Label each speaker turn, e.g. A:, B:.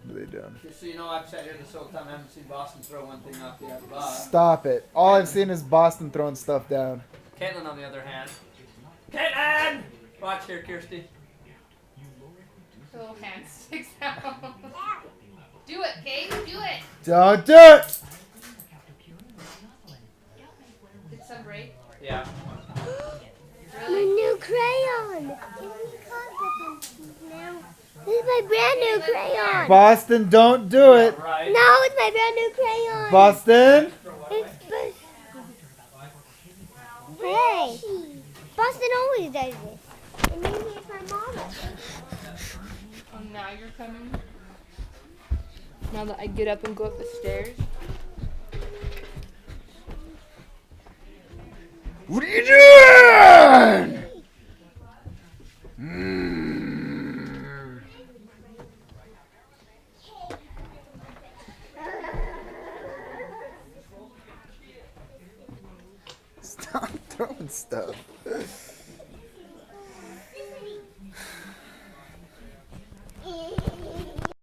A: What are they doing?
B: Just so you know, I've sat here this whole time. I haven't seen Boston throw one thing off yet. But
A: Stop it. All I've seen is Boston throwing stuff down.
B: Caitlin, on the other hand. Caitlin! Watch here, Kirsty.
C: Little hand sticks out. Do it, Kate. Do it.
A: Don't do it!
C: Did some break?
B: Yeah.
D: My new crayon. This is my brand new crayon.
A: Boston, don't do it.
B: Right.
D: No, it's my brand new crayon.
A: Boston?
D: It's hey, Boston always does this. And maybe it's my mama.
C: Oh, now you're coming. Now that I get up and go up the stairs.
A: What are you doing? Stop throwing stuff.